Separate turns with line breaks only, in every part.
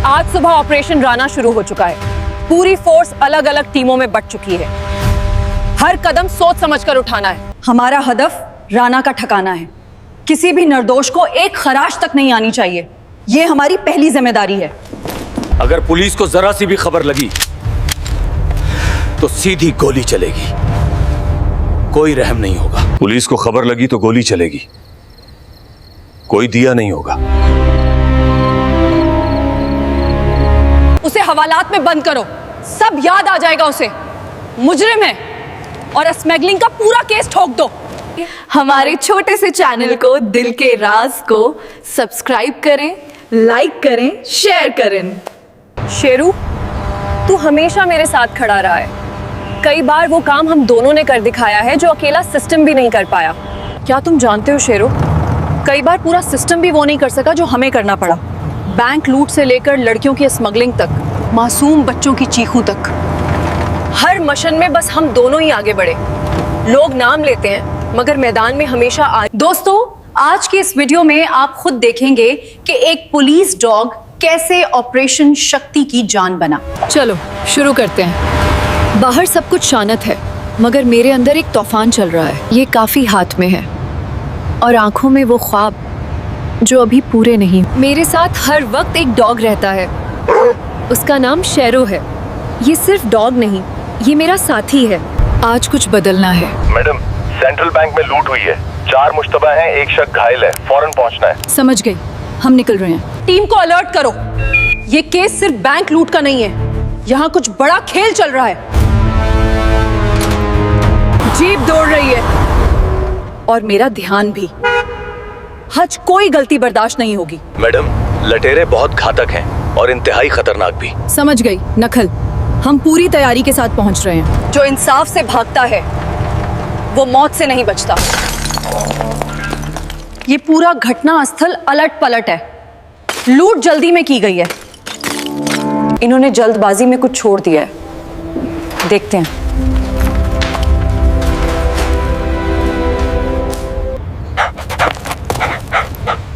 आज सुबह ऑपरेशन राना शुरू हो चुका है। पूरी फोर्स अलग अलग टीमों में बंट चुकी है। हर कदम सोच समझकर उठाना है।
हमारा हदफ राना का ठिकाना है। किसी भी निर्दोष को एक खराश तक नहीं आनी चाहिए। ये हमारी पहली जिम्मेदारी है।
अगर पुलिस को जरा सी भी खबर लगी तो सीधी गोली चलेगी। कोई रहम नहीं होगा। पुलिस को खबर लगी तो गोली चलेगी। कोई दिया नहीं होगा।
उसे हवालात में बंद करो। सब याद आ जाएगा उसे। मुजरिम है और स्मगलिंग का पूरा केस ठोक दो।
हमारे छोटे से चैनल को दिल के राज को सब्सक्राइब करें, लाइक करें, शेयर करें।
शेरू, तू हमेशा मेरे साथ खड़ा रहा है। कई बार वो काम हम दोनों ने कर दिखाया है जो अकेला सिस्टम भी नहीं कर पाया। क्या तुम जानते हो शेरू, कई बार पूरा सिस्टम भी वो नहीं कर सका जो हमें करना पड़ा। बैंक लूट से लेकर लड़कियों की स्मगलिंग तक, मासूम बच्चों की चीखों तक, हर मिशन में बस हम दोनों ही आगे बढ़े। लोग नाम लेते हैं मगर मैदान में हमेशा
दोस्तों, आज के इस वीडियो में आप खुद देखेंगे कि एक पुलिस डॉग कैसे ऑपरेशन शक्ति की जान बना।
चलो शुरू करते हैं। बाहर सब कुछ शांत है मगर मेरे अंदर एक तूफान चल रहा है। ये काफी हाथ में है और आंखों में वो ख्वाब जो अभी पूरे नहीं। मेरे साथ हर वक्त एक डॉग रहता है। उसका नाम शेरू है। ये सिर्फ डॉग नहीं, ये मेरा साथी है। आज कुछ बदलना है।
मैडम, सेंट्रल बैंक में लूट हुई है। 4 मुश्तबा हैं, एक शख्स घायल है। फौरन पहुंचना है।
समझ गई, हम निकल रहे हैं।
टीम को अलर्ट करो। ये केस सिर्फ बैंक लूट का नहीं है, यहाँ कुछ बड़ा खेल चल रहा है। जीप दौड़ रही है और मेरा ध्यान भी। हज कोई गलती बर्दाश्त नहीं होगी।
मैडम, लटेरे बहुत घातक हैं और इंतहाई खतरनाक भी।
समझ गई नखल, हम पूरी तैयारी के साथ पहुंच रहे हैं।
जो इंसाफ से भागता है वो मौत से नहीं बचता। ये पूरा घटना स्थल अलट पलट है। लूट जल्दी में की गई है। इन्होंने जल्दबाजी में कुछ छोड़ दिया है। देखते हैं।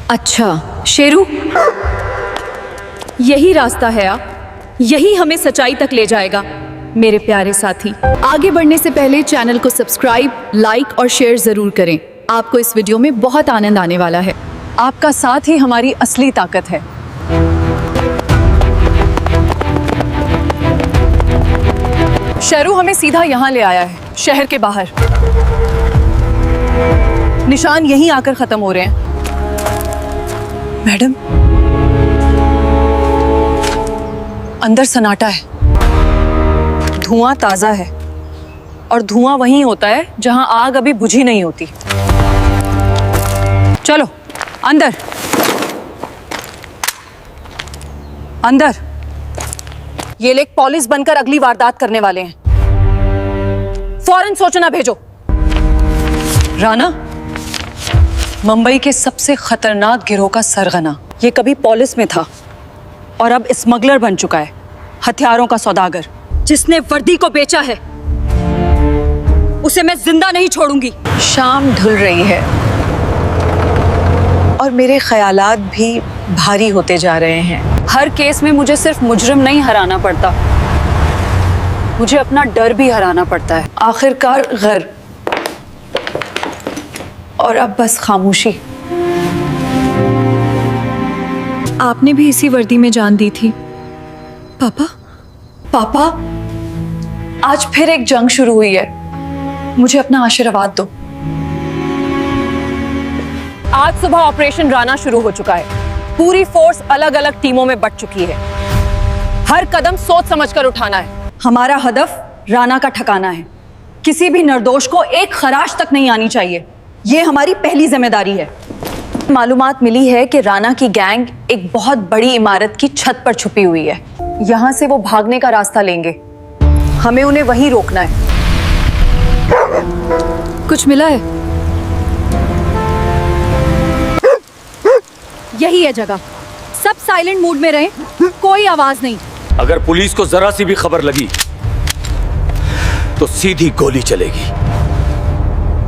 अच्छा शेरू, यही रास्ता है। यही हमें सच्चाई तक ले जाएगा। मेरे प्यारे साथी, आगे बढ़ने से पहले चैनल को सब्सक्राइब, लाइक और शेयर जरूर करें। आपको इस वीडियो में बहुत आनंद आने वाला है। आपका साथ ही हमारी असली ताकत है। शेरू हमें सीधा यहाँ ले आया है, शहर के बाहर। निशान यहीं आकर खत्म हो रहे हैं। मैडम, अंदर सन्नाटा है। धुआं ताजा है और धुआं वहीं होता है जहां आग अभी बुझी नहीं होती। चलो अंदर। अंदर। ये लोग पुलिस बनकर अगली वारदात करने वाले हैं। फौरन सूचना भेजो। राना, मुंबई के सबसे खतरनाक गिरोह का सरगना। ये कभी पुलिस में था और अब स्मगलर बन चुका है, हथियारों का सौदागर। जिसने वर्दी को बेचा है उसे मैं जिंदा नहीं छोड़ूंगी। शाम ढल रही है और मेरे ख्यालात भी भारी होते जा रहे हैं। हर केस में मुझे सिर्फ मुजरिम नहीं हराना पड़ता, मुझे अपना डर भी हराना पड़ता है। आखिरकार घर और अब बस खामोशी। आपने भी इसी वर्दी में जान दी थी। पापा, पापा, आज फिर एक जंग शुरू हुई है। मुझे अपना आशीर्वाद दो। आज सुबह ऑपरेशन राना शुरू हो चुका है। पूरी फोर्स अलग अलग टीमों में बंट चुकी है। हर कदम सोच समझकर उठाना है।
हमारा हदफ राना का ठिकाना है। किसी भी निर्दोष को एक खराश तक नहीं आनी चाहिए। ये हमारी पहली जिम्मेदारी है। मालूमात मिली है कि राना की गैंग एक बहुत बड़ी इमारत की छत पर छुपी हुई है। यहाँ से वो भागने का रास्ता लेंगे। हमें उन्हें वहीं रोकना है। कुछ मिला है? यही है जगह। सब साइलेंट मूड में रहें, कोई आवाज नहीं।
अगर पुलिस को जरा सी भी खबर लगी तो सीधी गोली चलेगी।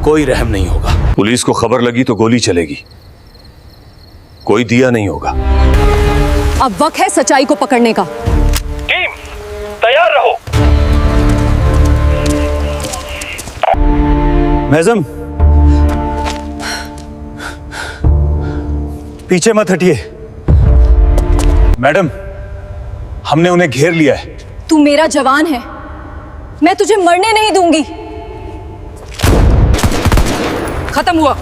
कोई रहम नहीं होगा। पुलिस को खबर लगी तो गोली चलेगी। कोई दिया नहीं होगा।
अब वक्त है सच्चाई को पकड़ने का।
टीम तैयार रहो।
मैज़म, पीछे मत हटिए। मैडम, हमने उन्हें घेर लिया है।
तू मेरा जवान है, मैं तुझे मरने नहीं दूंगी। खत्म हुआ।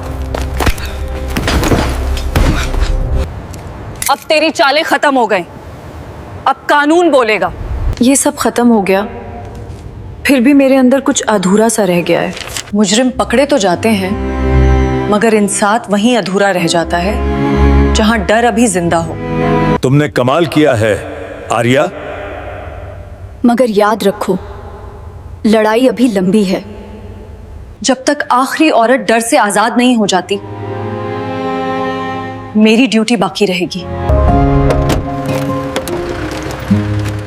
अब तेरी चालें खत्म हो गई, अब कानून बोलेगा।
ये सब खत्म हो गया, फिर भी मेरे अंदर कुछ अधूरा सा रह गया है। मुजरिम पकड़े तो जाते हैं, मगर इंसाफ वहीं अधूरा रह जाता है जहां डर अभी जिंदा हो।
तुमने कमाल किया है आर्या।
मगर याद रखो, लड़ाई अभी लंबी है। जब तक आखिरी औरत डर से आजाद नहीं हो जाती, मेरी ड्यूटी बाकी रहेगी।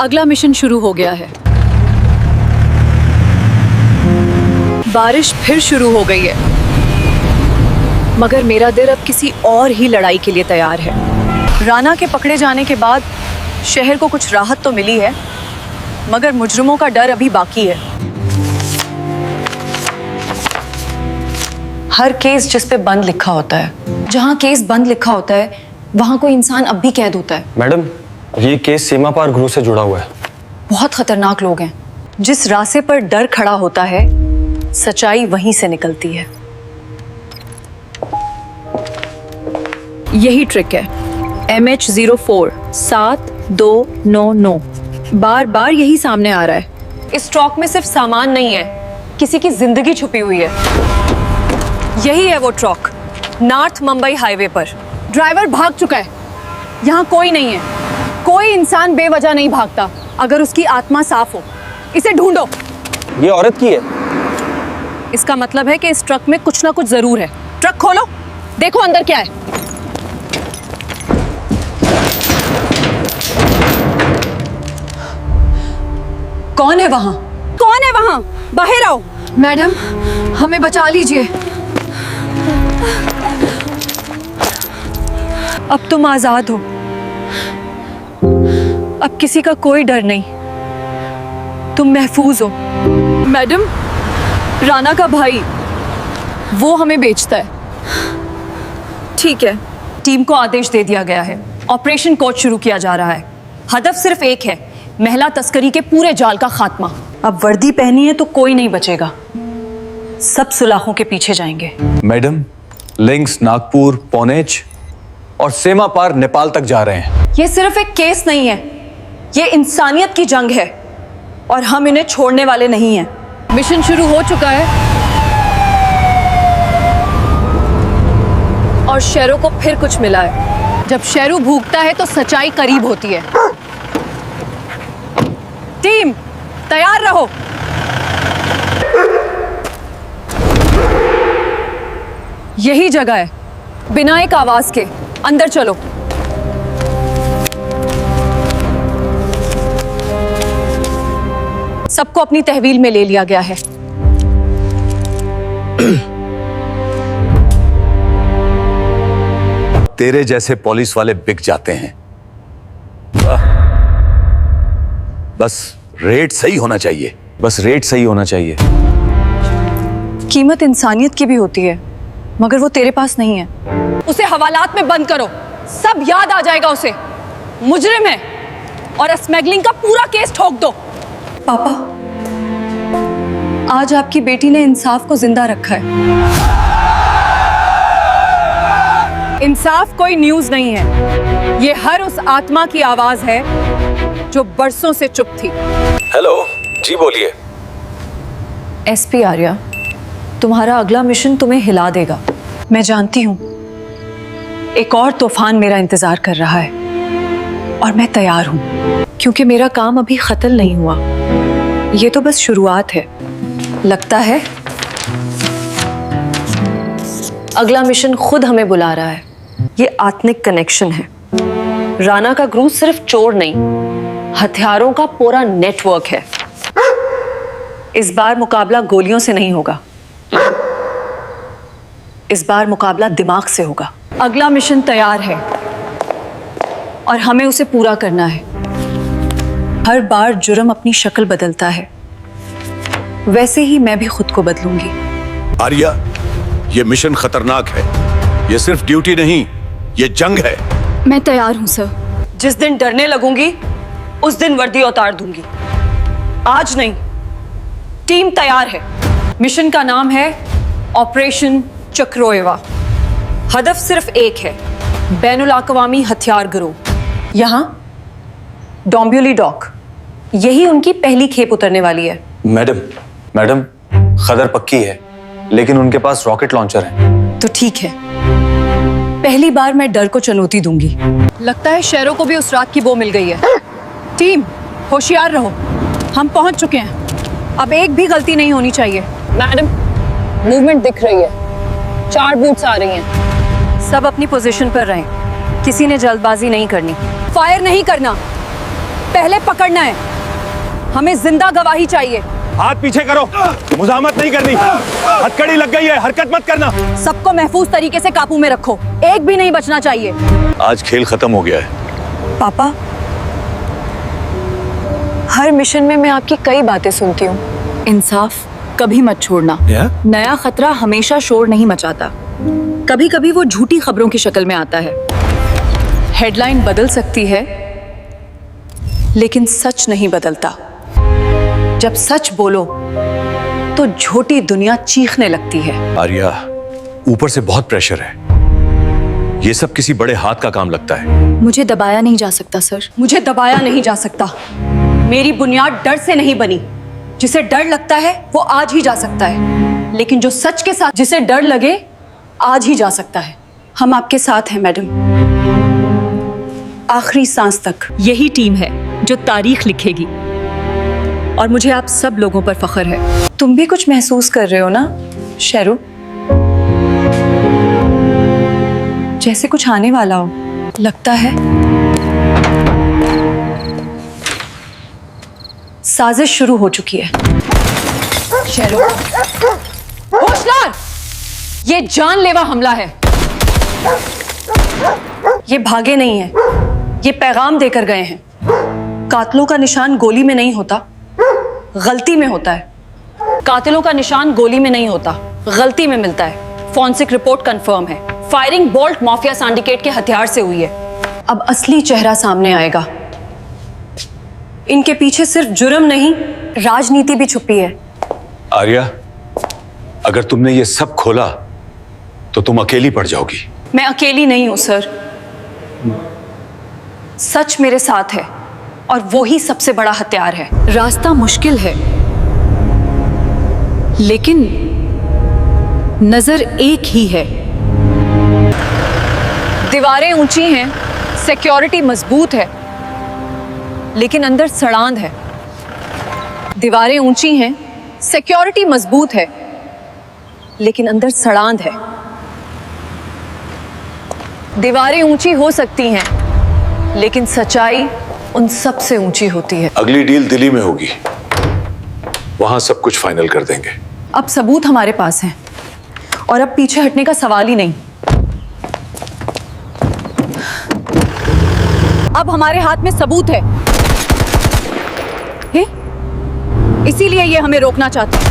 अगला मिशन शुरू हो गया है। बारिश फिर शुरू हो गई है, मगर मेरा दिल अब किसी और ही लड़ाई के लिए तैयार है। राना के पकड़े जाने के बाद शहर को कुछ राहत तो मिली है, मगर मुजरिमों का डर अभी बाकी है। हर केस जिस पे बंद लिखा होता है, जहां केस बंद लिखा होता है, वहां कोई इंसान अब भी कैद होता है।
मैडम, ये केस सीमा पार गृह से जुड़ा हुआ है।
बहुत खतरनाक लोग हैं। जिस रास्ते पर डर खड़ा होता है, सच्चाई वहीं से निकलती है। यही ट्रिक है। MH04 7299 बार बार यही सामने आ रहा है। इस ट्रक में सिर्फ सामान नहीं है, किसी की जिंदगी छुपी हुई है। यही है वो ट्रक, नॉर्थ मुंबई हाईवे पर। ड्राइवर भाग चुका है। यहाँ कोई नहीं है। कोई इंसान बेवजह नहीं भागता अगर उसकी आत्मा साफ हो। इसे ढूंढो।
ये औरत की है।
इसका मतलब है कि इस ट्रक में कुछ ना कुछ जरूर है। ट्रक खोलो, देखो अंदर क्या है। कौन है वहां? कौन है वहां? बाहर आओ।
मैडम, हमें बचा लीजिए।
अब तुम आजाद हो। अब किसी का कोई डर नहीं, तुम महफूज हो। मैडम, राना का भाई, वो हमें बेचता है। ठीक है, टीम को आदेश दे दिया गया है। ऑपरेशन कोच शुरू किया जा रहा है। हदफ सिर्फ एक है, महिला तस्करी के पूरे जाल का खात्मा। अब वर्दी पहनी है तो कोई नहीं बचेगा, सब सुलाखों के पीछे जाएंगे।
मैडम, लिंक्स नागपुर, पौनेच और सीमा पार नेपाल तक जा रहे हैं।
ये सिर्फ एक केस नहीं है, ये इंसानियत की जंग है और हम इन्हें छोड़ने वाले नहीं हैं। मिशन शुरू हो चुका है और शेरों को फिर कुछ मिला है। जब शेरू भूखता है तो सच्चाई करीब होती है। टीम तैयार रहो। यही जगह है, बिना एक आवाज के अंदर चलो। सबको अपनी तहवील में ले लिया गया है।
तेरे जैसे पुलिस वाले बिक जाते हैं। बस रेट सही होना चाहिए।
बस रेट सही होना चाहिए।
कीमत इंसानियत की भी होती है, मगर वो तेरे पास नहीं है। उसे हवालात में बंद करो, सब याद आ जाएगा उसे। मुजरिम है और स्मगलिंग का पूरा केस ठोक दो। पापा, आज आपकी बेटी ने इंसाफ को जिंदा रखा है। इंसाफ कोई न्यूज नहीं है, ये हर उस आत्मा की आवाज है जो बरसों से चुप थी।
हेलो जी, बोलिए।
एसपी आर्या, तुम्हारा अगला मिशन तुम्हें हिला देगा। मैं जानती हूं एक और तूफान मेरा इंतजार कर रहा है और मैं तैयार हूं, क्योंकि मेरा काम अभी खत्म नहीं हुआ। ये तो बस शुरुआत है। लगता है अगला मिशन खुद हमें बुला रहा है। ये आत्मिक कनेक्शन है। राना का ग्रुप सिर्फ चोर नहीं, हथियारों का पूरा नेटवर्क है। इस बार मुकाबला गोलियों से नहीं होगा, इस बार मुकाबला दिमाग से होगा। अगला मिशन तैयार है। और हमें उसे पूरा करना है। हर बार जुर्म अपनी शक्ल बदलता है, वैसे ही मैं भी खुद को बदलूंगी।
आर्या, ये मिशन खतरनाक है। ये सिर्फ ड्यूटी नहीं, ये जंग है।
मैं तैयार हूँ सर।
जिस दिन डरने लगूंगी उस दिन वर्दी उतार दूंगी। आज नहीं। टीम तैयार है। मिशन का नाम है ऑपरेशन चक्रोएवा। हदफ सिर्फ एक है, बैनुल अक़वामी हथियार गिरोह। यहाँ डोंबिवली डॉक, यही उनकी पहली खेप उतरने वाली है।
मैडम, खदर पक्की है, लेकिन उनके पास रॉकेट लॉन्चर है।
तो ठीक है, पहली बार मैं डर को चुनौती दूंगी। लगता है शेरों को भी उस रात की वो मिल गई है। टीम होशियार रहो, हम पहुंच चुके हैं। अब एक भी गलती नहीं होनी चाहिए।
मैडम, मूवमेंट दिख रही है। 4 बूट्स आ रही हैं।
सब अपनी पोजीशन पर रहें, किसी ने जल्दबाजी नहीं करनी। फायर नहीं करना, पहले पकड़ना है। हमें जिंदा गवाही चाहिए।
हाथ पीछे करो, मुजामत नहीं करनी। हथकड़ी लग गई है, हरकत मत करना।
सबको महफूज तरीके से काबू में रखो, एक भी नहीं बचना चाहिए।
आज खेल खत्म हो गया है।
पापा, हर मिशन में मैं आपकी कई बातें सुनती हूँ।
इंसाफ कभी मत छोड़ना। नया खतरा हमेशा शोर नहीं मचाता, कभी कभी वो झूठी खबरों की शक्ल में आता है। हेडलाइन बदल सकती है, लेकिन सच नहीं बदलता। जब सच बोलो तो झूठी दुनिया चीखने लगती है।
आर्या, ऊपर से बहुत प्रेशर है। ये सब किसी बड़े हाथ का काम लगता है।
मुझे दबाया नहीं जा सकता सर।
मुझे दबाया नहीं जा सकता। मेरी बुनियाद डर से नहीं बनी। जिसे डर लगता है वो आज ही जा सकता है, लेकिन जो सच के साथ जिसे डर लगे आज ही जा सकता है। हम आपके साथ हैं मैडम, आखिरी सांस तक। यही टीम है जो तारीख लिखेगी, और मुझे आप सब लोगों पर फख्र है। तुम भी कुछ महसूस कर रहे हो ना शेरू? जैसे कुछ आने वाला हो लगता है। साजिश शुरू हो चुकी है। शेरू, होशलार! ये जानलेवा हमला है। ये भागे नहीं हैं, ये पैगाम देकर गए हैं। कातिलों का निशान गोली में नहीं होता, गलती में होता है। कातिलों का निशान गोली में नहीं होता, गलती में मिलता है। फॉरेंसिक रिपोर्ट कंफर्म है, फायरिंग बोल्ट माफिया सिंडिकेट के हथियार से हुई है। अब असली चेहरा सामने आएगा। इनके पीछे सिर्फ जुर्म नहीं, राजनीति भी छुपी है।
आर्या, अगर तुमने ये सब खोला तो तुम अकेली पड़ जाओगी।
मैं अकेली नहीं हूं सर, सच मेरे साथ है, और वो ही सबसे बड़ा हथियार है। रास्ता मुश्किल है, लेकिन नजर एक ही है। दीवारें ऊंची हैं, सिक्योरिटी मजबूत है, लेकिन अंदर सड़ांध है। दीवारें ऊंची हैं, सिक्योरिटी मजबूत है, लेकिन अंदर सड़ांध है। दीवारें ऊंची हो सकती हैं, लेकिन सच्चाई उन सब से ऊंची होती है।
अगली डील दिल्ली में होगी, वहां सब कुछ फाइनल कर देंगे।
अब सबूत हमारे पास हैं, और अब पीछे हटने का सवाल ही नहीं। अब हमारे हाथ में सबूत है, इसीलिए ये हमें रोकना चाहते हैं।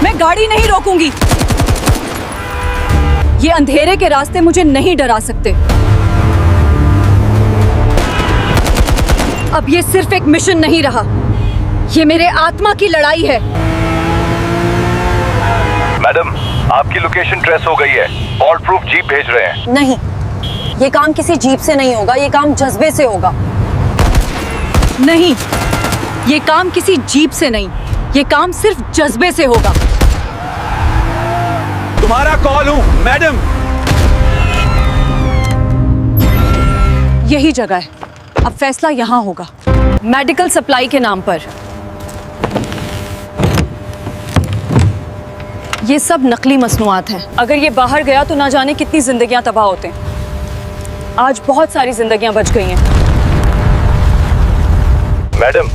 मैं गाड़ी नहीं रोकूंगी। ये अंधेरे के रास्ते मुझे नहीं डरा सकते। अब ये सिर्फ एक मिशन नहीं रहा, ये मेरे आत्मा की लड़ाई है।
मैडम, आपकी लोकेशन ट्रेस हो गई है। फॉल्ट प्रूफ जीप भेज रहे हैं।
नहीं, ये काम किसी जीप से नहीं होगा, ये काम जज्बे से होगा। नहीं, ये काम किसी जीप से नहीं, ये काम सिर्फ जज्बे से होगा।
तुम्हारा कॉल हूं मैडम।
यही जगह है, अब फैसला यहां होगा। मेडिकल सप्लाई के नाम पर ये सब नकली मसनूआत हैं। अगर ये बाहर गया तो ना जाने कितनी जिंदगियां तबाह होते हैं। आज बहुत सारी जिंदगियां बच गई हैं।
मैडम,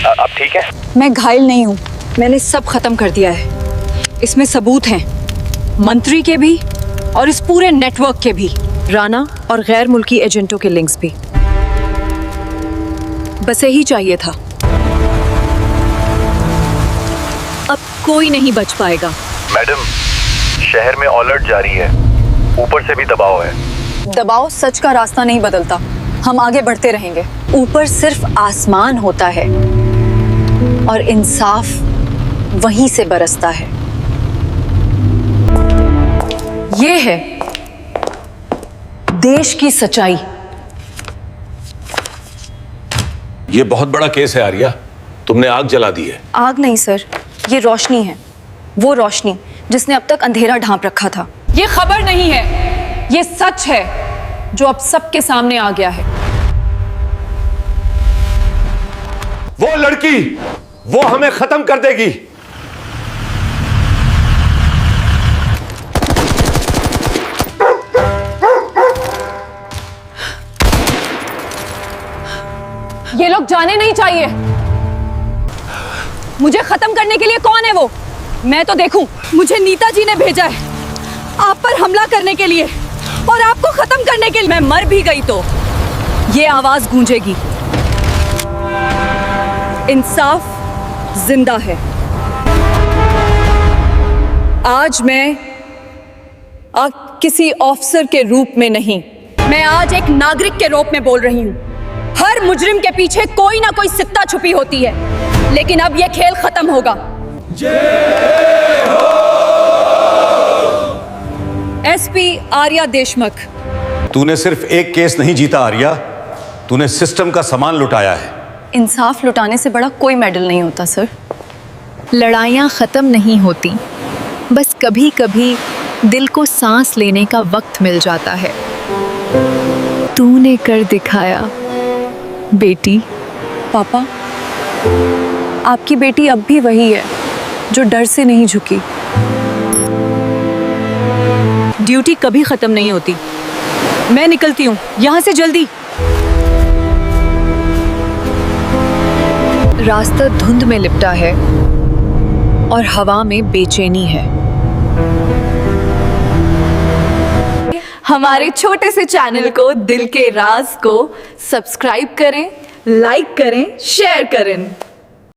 आप ठीक हैं?
मैं घायल नहीं हूं, मैंने सब खत्म कर दिया है। इसमें सबूत हैं, मंत्री के भी और इस पूरे नेटवर्क के भी।
राना और गैर मुल्की एजेंटों के लिंक्स भी। बस यही चाहिए था। अब कोई नहीं बच पाएगा।
मैडम, शहर में अलर्ट जारी है, ऊपर से भी दबाव है।
दबाव सच का रास्ता नहीं बदलता। हम आगे बढ़ते रहेंगे। ऊपर सिर्फ आसमान होता है और इंसाफ वहीं से बरसता है। ये है देश की सच्चाई।
ये बहुत बड़ा केस है आर्या, तुमने आग जला दी है।
आग नहीं सर, ये रोशनी है। वो रोशनी जिसने अब तक अंधेरा ढांप रखा था।
ये खबर नहीं है, ये सच है जो अब सबके सामने आ गया है।
वो लड़की, वो हमें खत्म कर देगी।
ये लोग जाने नहीं चाहिए। मुझे खत्म करने के लिए कौन है वो? मैं तो देखूं। मुझे नीता जी ने भेजा है आप पर हमला करने के लिए और आपको खत्म करने के लिए। मैं मर भी गई तो ये आवाज गूंजेगी। इंसाफ जिंदा है। आज मैं किसी ऑफिसर के रूप में नहीं, मैं आज एक नागरिक के रूप में बोल रही हूं। हर मुजरिम के पीछे कोई ना कोई सित्ता छुपी होती है, लेकिन अब यह खेल खत्म होगा। एसपी आर्या देशमुख,
तूने सिर्फ एक केस नहीं जीता आर्या, तूने सिस्टम का सामान लुटाया है।
इंसाफ लुटाने से बड़ा कोई मेडल नहीं होता सर।
लड़ाइयाँ ख़त्म नहीं होती, बस कभी कभी दिल को सांस लेने का वक्त मिल जाता है। तूने कर दिखाया बेटी।
पापा, आपकी बेटी अब भी वही है जो डर से नहीं झुकी। ड्यूटी कभी खत्म नहीं होती। मैं निकलती हूँ यहाँ से जल्दी। रास्ता धुंध में लिपटा है और हवा में बेचैनी है।
हमारे छोटे से चैनल को दिल के राज को सब्सक्राइब करें, लाइक करें, शेयर करें।